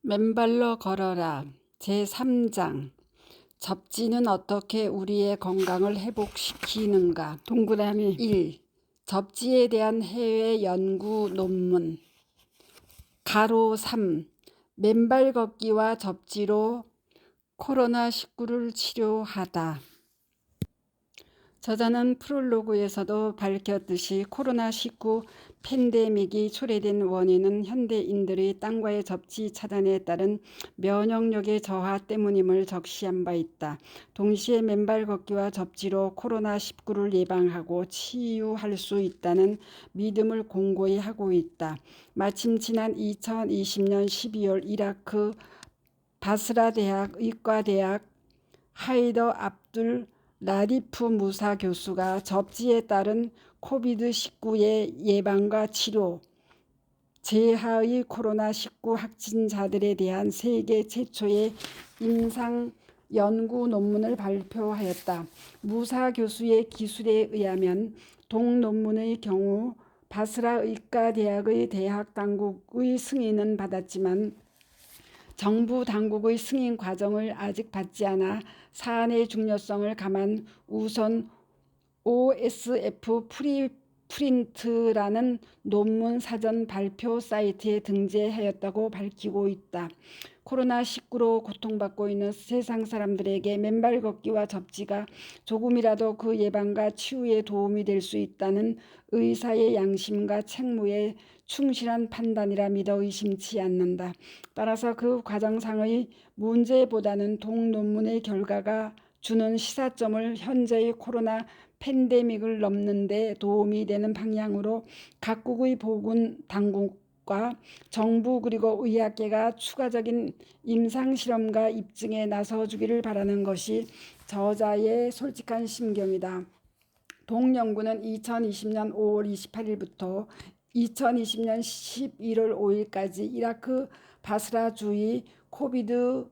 맨발로 걸어라. 제3장. 접지는 어떻게 우리의 건강을 회복시키는가. 동그라미 1. 접지에 대한 해외 연구 논문. 가로 3. 맨발 걷기와 접지로 코로나19를 치료하다. 저자는 프롤로그에서도 밝혔듯이 코로나19 팬데믹이 초래된 원인은 현대인들의 땅과의 접지 차단에 따른 면역력의 저하 때문임을 적시한 바 있다. 동시에 맨발 걷기와 접지로 코로나19를 예방하고 치유할 수 있다는 믿음을 공고히 하고 있다. 마침 지난 2020년 12월 이라크 바스라 대학 의과대학 하이더 압둘 라디프 무사 교수가 접지에 따른 코비드19의 예방과 치료, 재하의 코로나19 확진자들에 대한 세계 최초의 임상 연구 논문을 발표하였다. 무사 교수의 기술에 의하면 동논문의 경우 바스라 의과대학의 대학 당국의 승인은 받았지만 정부 당국의 승인 과정을 아직 받지 않아 사안의 중요성을 감안 우선 OSF 프리프린트라는 논문 사전 발표 사이트에 등재하였다고 밝히고 있다. 코로나19로 고통받고 있는 세상 사람들에게 맨발 걷기와 접지가 조금이라도 그 예방과 치유에 도움이 될 수 있다는 의사의 양심과 책무에 충실한 판단이라 믿어 의심치 않는다. 따라서 그 과정상의 문제보다는 동논문의 결과가 주는 시사점을 현재의 코로나 팬데믹을 넘는 데 도움이 되는 방향으로 각국의 보건당국과 정부 그리고 의학계가 추가적인 임상실험과 입증에 나서주기를 바라는 것이 저자의 솔직한 심경이다. 동연구는 2020년 5월 28일부터 2020년 11월 5일까지 이라크 바스라 주의 코비드19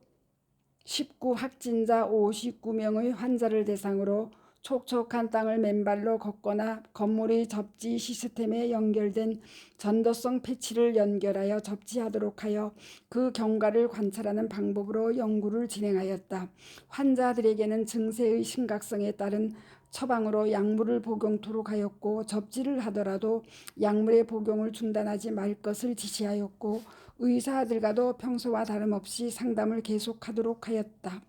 확진자 59명의 환자를 대상으로 촉촉한 땅을 맨발로 걷거나 건물의 접지 시스템에 연결된 전도성 패치를 연결하여 접지하도록 하여 그 경과를 관찰하는 방법으로 연구를 진행하였다. 환자들에게는 증세의 심각성에 따른 처방으로 약물을 복용토록 하였고 접지를 하더라도 약물의 복용을 중단하지 말 것을 지시하였고 의사들과도 평소와 다름없이 상담을 계속하도록 하였다.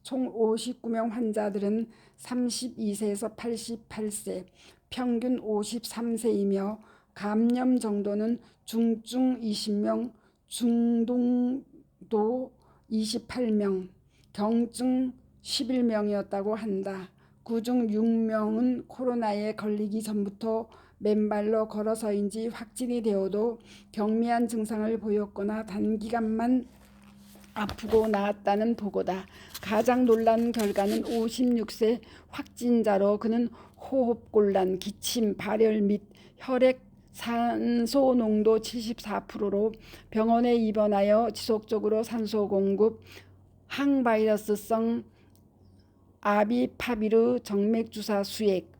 총 59명 환자들은 32세에서 88세, 평균 53세이며 감염 정도는 중증 20명, 중등도 28명, 경증 11명이었다고 한다. 그중 6명은 코로나에 걸리기 전부터 맨발로 걸어서인지 확진이 되어도 경미한 증상을 보였거나 단기간만 아프고 나았다는 보고다. 가장 놀라운 결과는 56세 확진자로 그는 호흡곤란, 기침, 발열 및 혈액 산소 농도 74%로 병원에 입원하여 지속적으로 산소 공급, 항바이러스성 아비파비르 정맥주사 수액,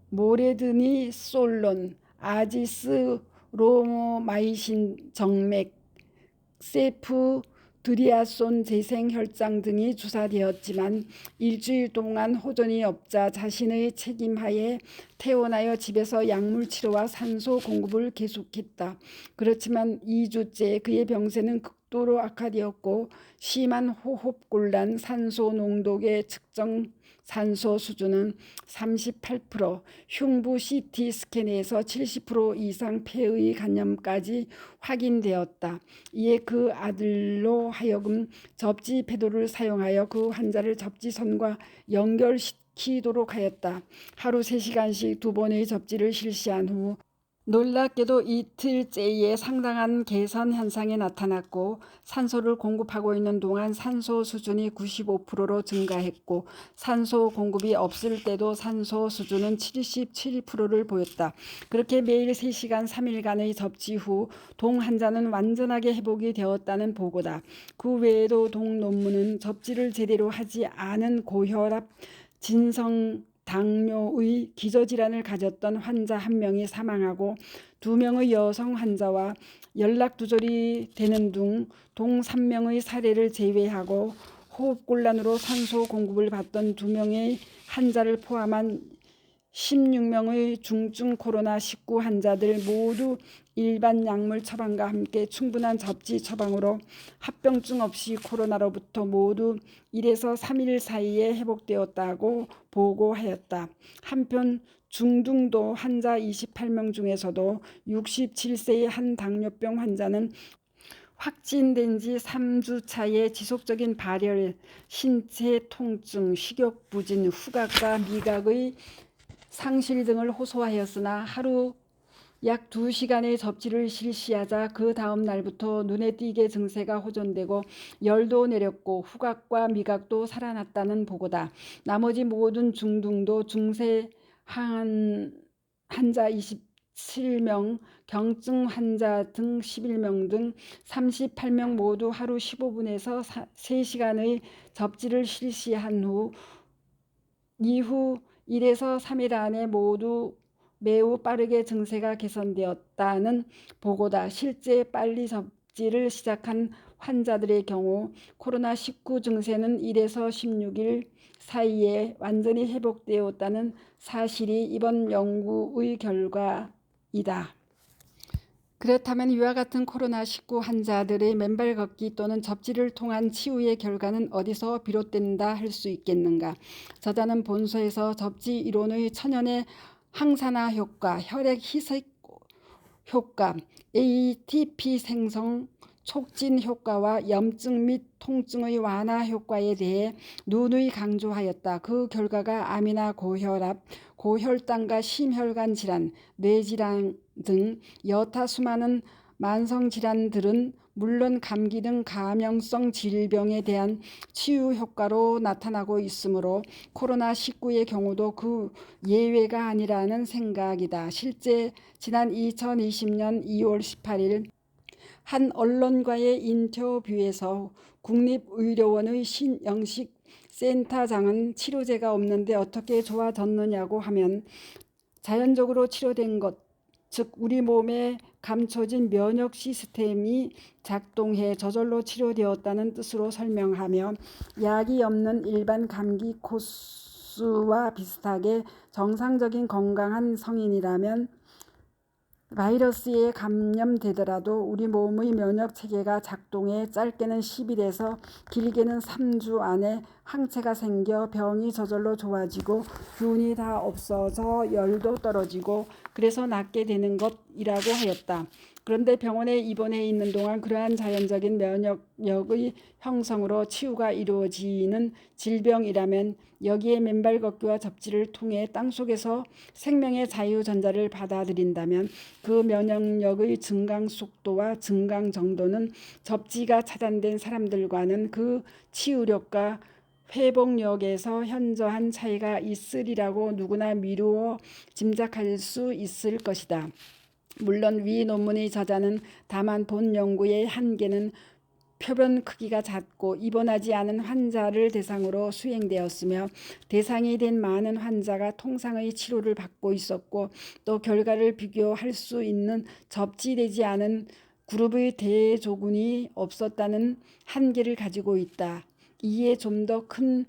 모레드니솔론, 아지스로마이신 정맥, 세프드리아손 재생혈장 등이 주사되었지만 일주일 동안 호전이 없자 자신의 책임하에 퇴원하여 집에서 약물 치료와 산소 공급을 계속했다. 그렇지만 2주째 그의 병세는 극도로 악화되었고 심한 호흡곤란, 산소 농도의 측정 산소 수준은 38%, 흉부 CT 스캔에서 70% 이상 폐의 감염까지 확인되었다. 이에 그 아들로 하여금 접지 패도를 사용하여 그 환자를 접지선과 연결시키도록 하였다. 하루 3시간씩 2번의 접지를 실시한 후 놀랍게도 이틀째에 상당한 개선 현상이 나타났고 산소를 공급하고 있는 동안 산소 수준이 95%로 증가했고 산소 공급이 없을 때도 산소 수준은 77%를 보였다. 그렇게 매일 3시간 3일간의 접지 후 동 환자는 완전하게 회복이 되었다는 보고다. 그 외에도 동 논문은 접지를 제대로 하지 않은 고혈압, 진성 당뇨의 기저질환을 가졌던 환자 1명이 사망하고 2명의 여성 환자와 연락 두절이 되는 등 동 3명의 사례를 제외하고 호흡곤란으로 산소 공급을 받던 2명의 환자를 포함한 16명의 중증 코로나19 환자들 모두 일반 약물 처방과 함께 충분한 접지 처방으로 합병증 없이 코로나로부터 모두 1에서 3일 사이에 회복되었다고 보고하였다. 한편 중등도 환자 28명 중에서도 67세의 한 당뇨병 환자는 확진된 지 3주 차에 지속적인 발열, 신체 통증, 식욕 부진, 후각과 미각의 상실 등을 호소하였으나 하루 약 2시간의 접지를 실시하자 그 다음 날부터 눈에 띄게 증세가 호전되고 열도 내렸고 후각과 미각도 살아났다는 보고다. 나머지 모든 중등도 중세 환자 27명, 경증 환자 등 11명 등 38명 모두 하루 15분에서 3시간의 접지를 실시한 이후 1에서 3일 안에 모두 매우 빠르게 증세가 개선되었다는 보고다. 실제 빨리 접지를 시작한 환자들의 경우 코로나19 증세는 1에서 16일 사이에 완전히 회복되었다는 사실이 이번 연구의 결과이다. 그렇다면 이와 같은 코로나19 환자들의 맨발 걷기 또는 접지를 통한 치유의 결과는 어디서 비롯된다 할 수 있겠는가? 저자는 본서에서 접지 이론의 천연의 항산화 효과, 혈액 희석 효과, ATP 생성 촉진 효과와 염증 및 통증의 완화 효과에 대해 누누이 강조하였다. 그 결과가 암이나 고혈압, 고혈당과 심혈관 질환, 뇌질환 등 여타 수많은 만성질환들은 물론 감기 등 감염성 질병에 대한 치유 효과로 나타나고 있으므로 코로나19의 경우도 그 예외가 아니라는 생각이다. 실제 지난 2020년 2월 18일 한 언론과의 인터뷰에서 국립의료원의 신영식 센터장은 치료제가 없는데 어떻게 좋아졌느냐고 하면 자연적으로 치료된 것, 즉 우리 몸에 감춰진 면역 시스템이 작동해 저절로 치료되었다는 뜻으로 설명하며 약이 없는 일반 감기 코스와 비슷하게 정상적인 건강한 성인이라면 바이러스에 감염되더라도 우리 몸의 면역 체계가 작동해 짧게는 10일에서 길게는 3주 안에 항체가 생겨 병이 저절로 좋아지고 균이 다 없어져 열도 떨어지고 그래서 낫게 되는 것이라고 하였다. 그런데 병원에 입원해 있는 동안 그러한 자연적인 면역력의 형성으로 치유가 이루어지는 질병이라면 여기에 맨발 걷기와 접지를 통해 땅속에서 생명의 자유전자를 받아들인다면 그 면역력의 증강 속도와 증강 정도는 접지가 차단된 사람들과는 그 치유력과 회복력에서 현저한 차이가 있으리라고 누구나 미루어 짐작할 수 있을 것이다. 물론 위 논문의 저자는 다만 본 연구의 한계는 표본 크기가 작고 입원하지 않은 환자를 대상으로 수행되었으며 대상이 된 많은 환자가 통상의 치료를 받고 있었고 또 결과를 비교할 수 있는 접지되지 않은 그룹의 대조군이 없었다는 한계를 가지고 있다. 이에 좀 더 큰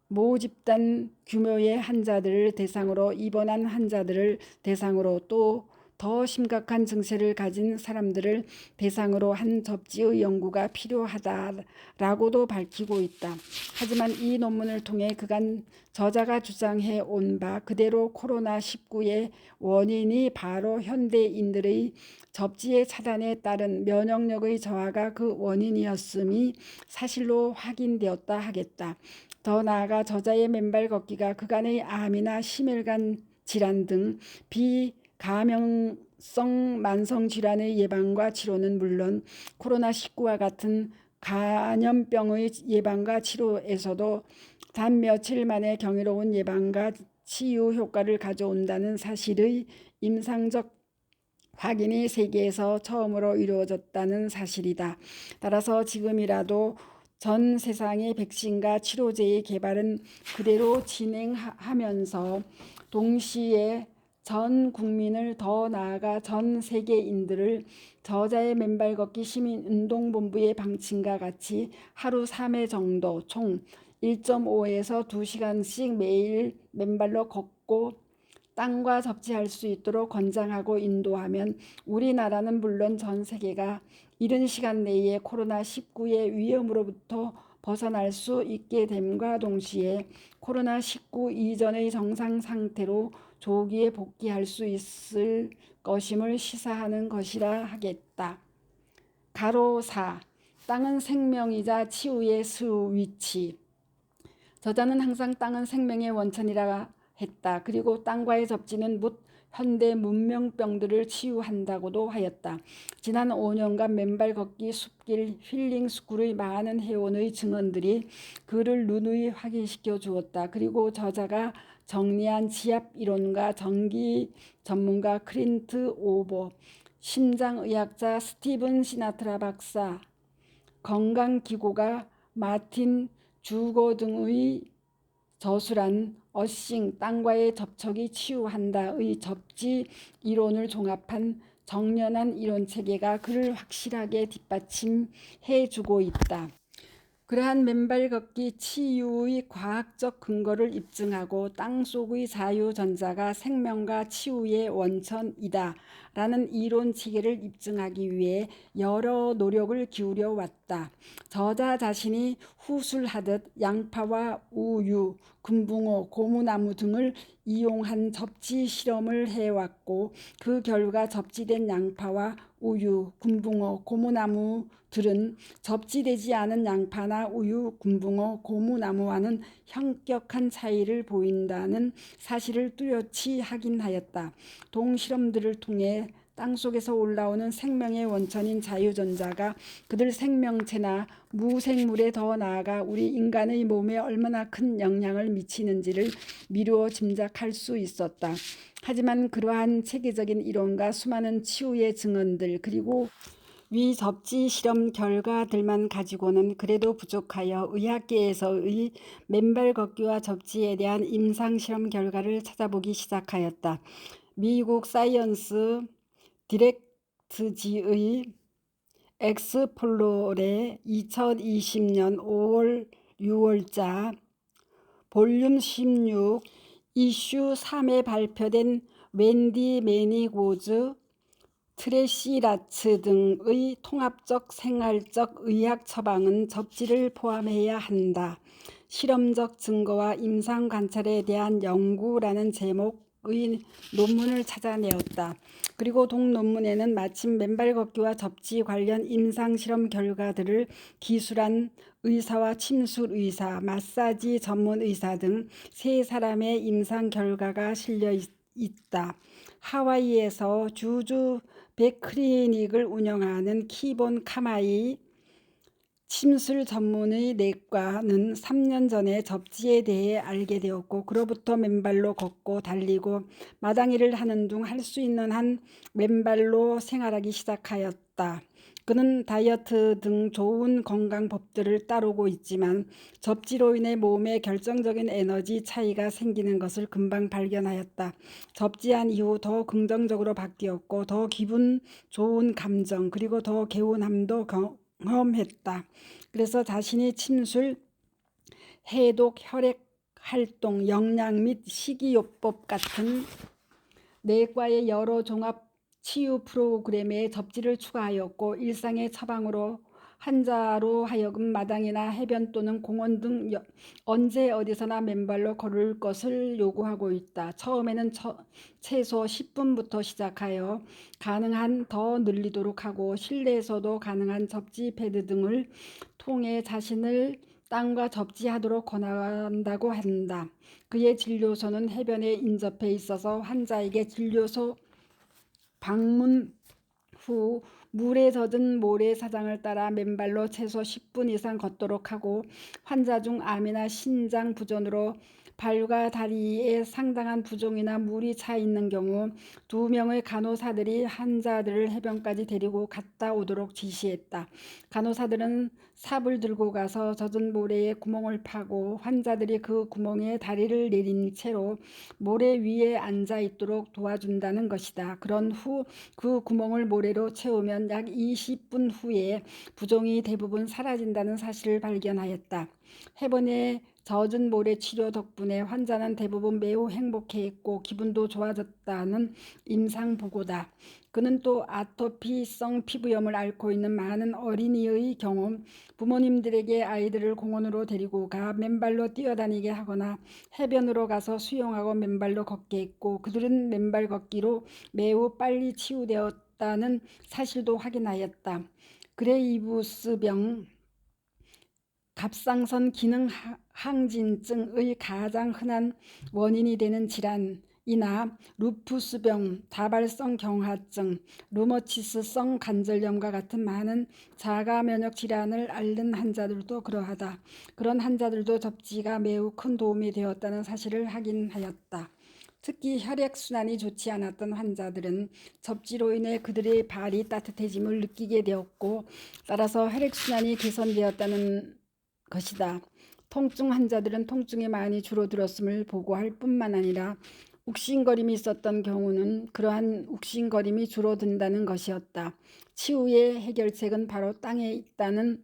모집단 규모의 환자들을 대상으로 입원한 환자들을 대상으로 또 더 심각한 증세를 가진 사람들을 대상으로 한 접지의 연구가 필요하다라고도 밝히고 있다. 하지만 이 논문을 통해 그간 저자가 주장해 온 바 그대로 코로나19의 원인이 바로 현대인들의 접지의 차단에 따른 면역력의 저하가 그 원인이었음이 사실로 확인되었다 하겠다. 더 나아가 저자의 맨발 걷기가 그간의 암이나 심혈관 질환 등 비감염성 만성질환의 예방과 치료는 물론 코로나19와 같은 간염병의 예방과 치료에서도 단 며칠 만에 경이로운 예방과 치유 효과를 가져온다는 사실의 임상적 확인이 세계에서 처음으로 이루어졌다는 사실이다. 따라서 지금이라도 전 세상의 백신과 치료제의 개발은 그대로 진행하면서 동시에 전 국민을, 더 나아가 전 세계인들을 저자의 맨발 걷기 시민운동본부의 방침과 같이 하루 3회 정도 총 1.5에서 2시간씩 매일 맨발로 걷고 땅과 접지할 수 있도록 권장하고 인도하면 우리나라는 물론 전 세계가 이른 시간 내에 코로나19의 위험으로부터 벗어날 수 있게 됨과 동시에 코로나19 이전의 정상 상태로 조기에 복귀할 수 있을 것임을 시사하는 것이라 하겠다. 가로 4. 땅은 생명이자 치유의 스위치. 저자는 항상 땅은 생명의 원천이라 했다. 그리고 땅과의 접지는 못 현대 문명병들을 치유한다고도 하였다. 지난 5년간 맨발 걷기 숲길 힐링 스쿨의 많은 회원의 증언들이 그를 누누이 확인시켜 주었다. 그리고 저자가 정리한 지압 이론가 전기 전문가 클린트 오버, 심장의학자 스티븐 시나트라 박사, 건강기고가 마틴 주거 등의 저술한 어싱 땅과의 접촉이 치유한다의 접지 이론을 종합한 정연한 이론 체계가 그를 확실하게 뒷받침해 주고 있다. 그러한 맨발 걷기 치유의 과학적 근거를 입증하고 땅속의 자유전자가 생명과 치유의 원천이다 라는 이론 체계를 입증하기 위해 여러 노력을 기울여 왔다. 저자 자신이 후술하듯 양파와 우유, 금붕어, 고무나무 등을 이용한 접지 실험을 해왔고 그 결과 접지된 양파와 우유, 금붕어, 고무나무들은 접지되지 않은 양파나 우유, 금붕어, 고무나무와는 현격한 차이를 보인다는 사실을 뚜렷이 확인하였다. 동실험들을 통해 땅속에서 올라오는 생명의 원천인 자유전자가 그들 생명체나 무생물에 더 나아가 우리 인간의 몸에 얼마나 큰 영향을 미치는지를 미루어 짐작할 수 있었다. 하지만 그러한 체계적인 이론과 수많은 치유의 증언들 그리고 위 접지 실험 결과들만 가지고는 그래도 부족하여 의학계에서의 맨발 걷기와 접지에 대한 임상 실험 결과를 찾아보기 시작하였다. 미국 사이언스 디렉트지의 엑스플로레 2020년 5월 6월자 볼륨 16 이슈 3에 발표된 웬디 매니고즈, 트레시 라츠 등의 통합적 생활적 의학 처방은 접지를 포함해야 한다. 실험적 증거와 임상 관찰에 대한 연구라는 제목의 논문을 찾아내었다. 그리고 동논문에는 마침 맨발 걷기와 접지 관련 임상 실험 결과들을 기술한 의사와 침술의사, 마사지 전문의사 등 3사람의 임상 결과가 실려 있다. 하와이에서 주주 백클리닉을 운영하는 키본 카마이 침술 전문의 내과는 3년 전에 접지에 대해 알게 되었고 그로부터 맨발로 걷고 달리고 마당일을 하는 둥 할 수 있는 한 맨발로 생활하기 시작하였다. 그는 다이어트 등 좋은 건강 법들을 따르고 있지만 접지로 인해 몸에 결정적인 에너지 차이가 생기는 것을 금방 발견하였다. 접지한 이후 더 긍정적으로 바뀌었고 더 기분 좋은 감정 그리고 더 개운함도 경험했다. 그래서 자신이 침술, 해독, 혈액 활동, 영양 및 식이요법 같은 내과의 여러 종합 치유 프로그램에 접지를 추가하였고 일상의 처방으로 환자로 하여금 마당이나 해변 또는 공원 등 언제 어디서나 맨발로 걸을 것을 요구하고 있다. 처음에는 최소 10분부터 시작하여 가능한 더 늘리도록 하고 실내에서도 가능한 접지 패드 등을 통해 자신을 땅과 접지하도록 권한다고 한다. 그의 진료소는 해변에 인접해 있어서 환자에게 진료소 방문 후 물에 젖은 모래사장을 따라 맨발로 최소 10분 이상 걷도록 하고 환자 중 암이나 신장 부전으로 발과 다리에 상당한 부종이나 물이 차 있는 경우 2명의 간호사들이 환자들을 해변까지 데리고 갔다 오도록 지시했다. 간호사들은 삽을 들고 가서 젖은 모래에 구멍을 파고 환자들이 그 구멍에 다리를 내린 채로 모래 위에 앉아 있도록 도와준다는 것이다. 그런 후 그 구멍을 모래로 채우면 약 20분 후에 부종이 대부분 사라진다는 사실을 발견하였다. 해번에 젖은 모래 치료 덕분에 환자는 대부분 매우 행복해했고 기분도 좋아졌다는 임상 보고다. 그는 또 아토피성 피부염을 앓고 있는 많은 어린이의 경우 부모님들에게 아이들을 공원으로 데리고 가 맨발로 뛰어다니게 하거나 해변으로 가서 수영하고 맨발로 걷게 했고 그들은 맨발 걷기로 매우 빨리 치유되었다는 사실도 확인하였다. 그레이브스병, 갑상선 기능 항진증의 가장 흔한 원인이 되는 질환이나 루푸스병, 다발성 경화증, 루머티스성 관절염과 같은 많은 자가 면역 질환을 앓는 환자들도 그러하다. 그런 환자들도 접지가 매우 큰 도움이 되었다는 사실을 확인하였다. 특히 혈액순환이 좋지 않았던 환자들은 접지로 인해 그들의 발이 따뜻해짐을 느끼게 되었고 따라서 혈액순환이 개선되었다는 것이다. 통증 환자들은 통증이 많이 줄어들었음을 보고할 뿐만 아니라 욱신거림이 있었던 경우는 그러한 욱신거림이 줄어든다는 것이었다. 치유의 해결책은 바로 땅에 있다는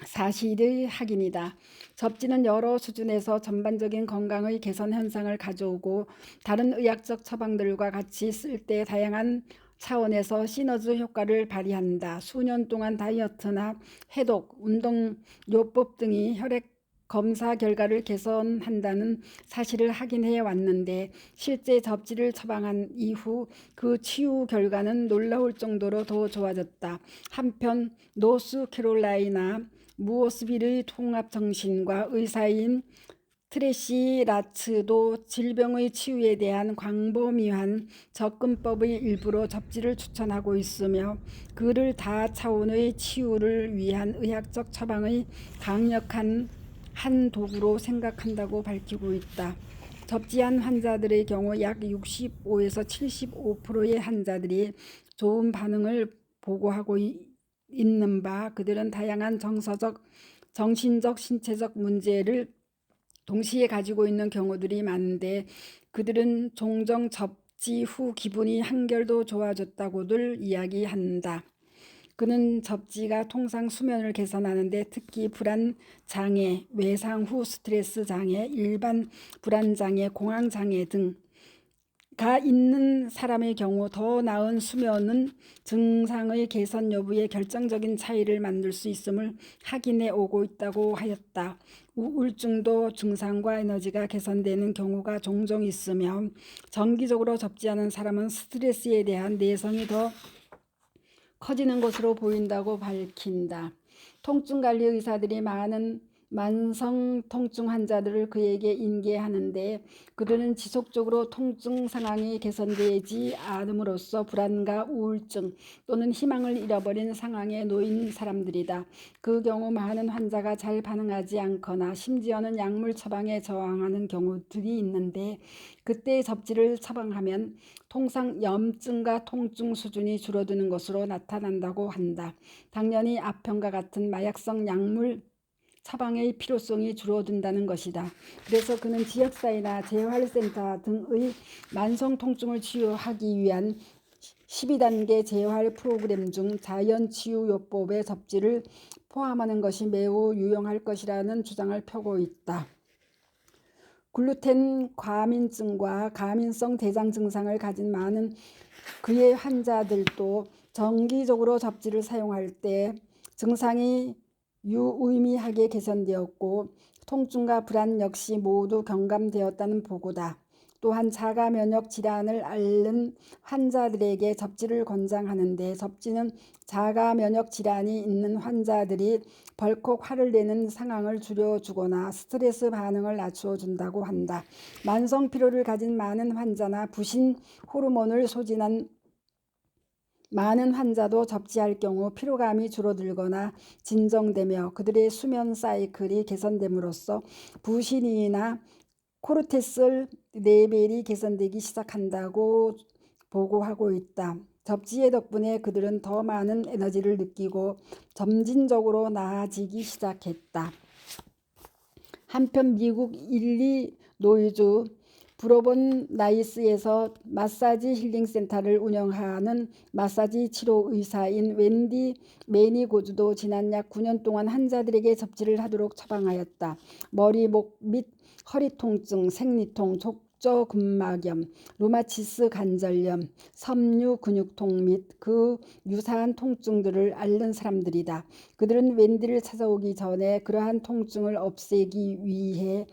사실의 확인이다. 접지는 여러 수준에서 전반적인 건강의 개선 현상을 가져오고 다른 의학적 처방들과 같이 쓸 때 다양한 차원에서 시너지 효과를 발휘한다. 수년 동안 다이어트나 해독, 운동요법 등이 혈액 검사 결과를 개선한다는 사실을 확인해 왔는데 실제 접지를 처방한 이후 그 치유 결과는 놀라울 정도로 더 좋아졌다. 한편 노스캐롤라이나 무어스빌의 통합정신과 의사인 트래시 라츠도 질병의 치유에 대한 광범위한 접근법의 일부로 접지를 추천하고 있으며 그를 다차원의 치유를 위한 의학적 처방의 강력한 한 도구로 생각한다고 밝히고 있다. 접지한 환자들의 경우 약 65에서 75%의 환자들이 좋은 반응을 보고하고 있는 바 그들은 다양한 정신적, 신체적 문제를 동시에 가지고 있는 경우들이 많은데 그들은 종종 접지 후 기분이 한결도 좋아졌다고들 이야기한다. 그는 접지가 통상 수면을 개선하는 데 특히 불안 장애, 외상 후 스트레스 장애, 일반 불안 장애, 공황 장애 등가 있는 사람의 경우 더 나은 수면은 증상의 개선 여부에 결정적인 차이를 만들 수 있음을 확인해 오고 있다고 하였다. 우울증도 증상과 에너지가 개선되는 경우가 종종 있으며 정기적으로 접지하는 사람은 스트레스에 대한 내성이 더 커지는 것으로 보인다고 밝힌다. 통증관리 의사들이 많은 만성 통증 환자들을 그에게 인계하는데 그들은 지속적으로 통증 상황이 개선되지 않음으로써 불안과 우울증 또는 희망을 잃어버린 상황에 놓인 사람들이다. 그 경우 많은 환자가 잘 반응하지 않거나 심지어는 약물 처방에 저항하는 경우들이 있는데 그때 접지를 처방하면 통상 염증과 통증 수준이 줄어드는 것으로 나타난다고 한다. 당연히 아편과 같은 마약성 약물 처방의 필요성이 줄어든다는 것이다. 그래서 그는 지역사회나 재활센터 등의 만성 통증을 치유하기 위한 12단계 재활 프로그램 중 자연치유요법의 접지를 포함하는 것이 매우 유용할 것이라는 주장을 펴고 있다. 글루텐 과민증과 과민성 대장 증상을 가진 많은 그의 환자들도 정기적으로 접지를 사용할 때 증상이 유의미하게 개선되었고 통증과 불안 역시 모두 경감되었다는 보고다. 또한 자가 면역 질환을 앓는 환자들에게 접지를 권장하는데 접지는 자가 면역 질환이 있는 환자들이 벌컥 화를 내는 상황을 줄여주거나 스트레스 반응을 낮추어 준다고 한다. 만성 피로를 가진 많은 환자나 부신 호르몬을 소진한 많은 환자도 접지할 경우 피로감이 줄어들거나 진정되며 그들의 수면 사이클이 개선됨으로써 부신이나 코르티솔 레벨이 개선되기 시작한다고 보고하고 있다. 접지의 덕분에 그들은 더 많은 에너지를 느끼고 점진적으로 나아지기 시작했다. 한편 미국 일리노이주 브로본 나이스에서 마사지 힐링 센터를 운영하는 마사지 치료 의사인 웬디 매니고즈도 지난 약 9년 동안 환자들에게 접지를 하도록 처방하였다. 머리, 목 및 허리 통증, 생리통, 족저근막염, 루마티스 관절염, 섬유 근육통 및 그 유사한 통증들을 앓는 사람들이다. 그들은 웬디를 찾아오기 전에 그러한 통증을 없애기 위해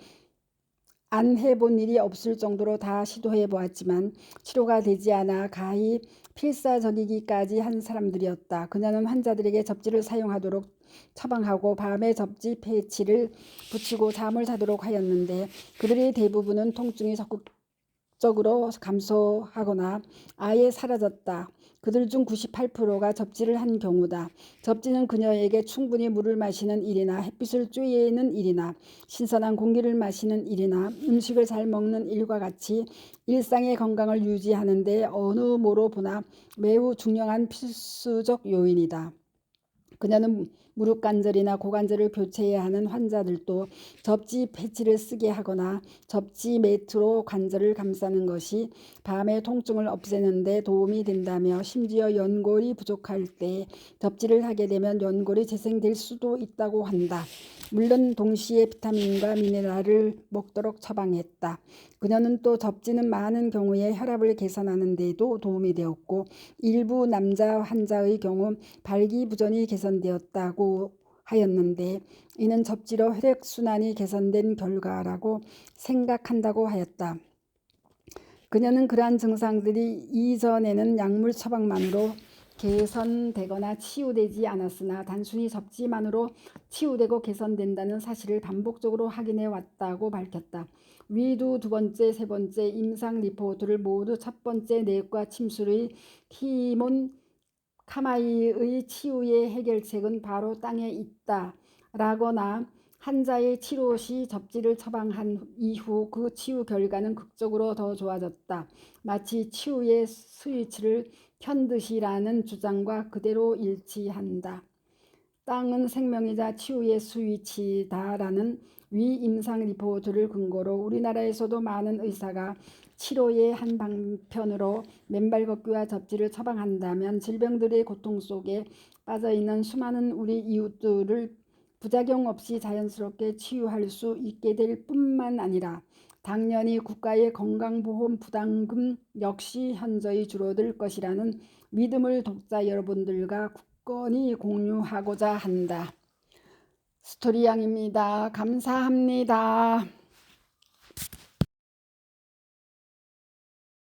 안 해본 일이 없을 정도로 다 시도해 보았지만 치료가 되지 않아 가히 필사적이기까지 한 사람들이었다. 그녀는 환자들에게 접지를 사용하도록 처방하고 밤에 접지 패치를 붙이고 잠을 자도록 하였는데 그들의 대부분은 통증이 적극적으로 감소하거나 아예 사라졌다. 그들 중 98%가 접지를 한 경우다. 접지는 그녀에게 충분히 물을 마시는 일이나 햇빛을 쬐는 일이나 신선한 공기를 마시는 일이나 음식을 잘 먹는 일과 같이 일상의 건강을 유지하는 데 어느 모로 보나 매우 중요한 필수적 요인이다. 그녀는 무릎 관절이나 고관절을 교체해야 하는 환자들도 접지 패치를 쓰게 하거나 접지 매트로 관절을 감싸는 것이 밤의 통증을 없애는 데 도움이 된다며 심지어 연골이 부족할 때 접지를 하게 되면 연골이 재생될 수도 있다고 한다. 물론 동시에 비타민과 미네랄을 먹도록 처방했다. 그녀는 또 접지는 많은 경우에 혈압을 개선하는 데도 도움이 되었고 일부 남자 환자의 경우 발기부전이 개선되었다고 하였는데 이는 접지로 혈액순환이 개선된 결과라고 생각한다고 하였다. 그녀는 그러한 증상들이 이전에는 약물 처방만으로 개선되거나 치유되지 않았으나 단순히 접지만으로 치유되고 개선된다는 사실을 반복적으로 확인해 왔다고 밝혔다. 위두 두 번째, 세 번째 임상 리포트를 모두 첫 번째 내과 침술의 티몬 카마이의 치유의 해결책은 바로 땅에 있다 라거나 환자의 치료 시 접지를 처방한 이후 그 치유 결과는 극적으로 더 좋아졌다. 마치 치유의 스위치를 켠 듯이라는 주장과 그대로 일치한다. 땅은 생명이자 치유의 스위치다라는 위 임상 리포트를 근거로 우리나라에서도 많은 의사가 치료의 한 방편으로 맨발 걷기와 접지를 처방한다면 질병들의 고통 속에 빠져있는 수많은 우리 이웃들을 부작용 없이 자연스럽게 치유할 수 있게 될 뿐만 아니라 당연히 국가의 건강보험 부담금 역시 현저히 줄어들 것이라는 믿음을 독자 여러분들과 굳건히 공유하고자 한다. 스토리양입니다. 감사합니다.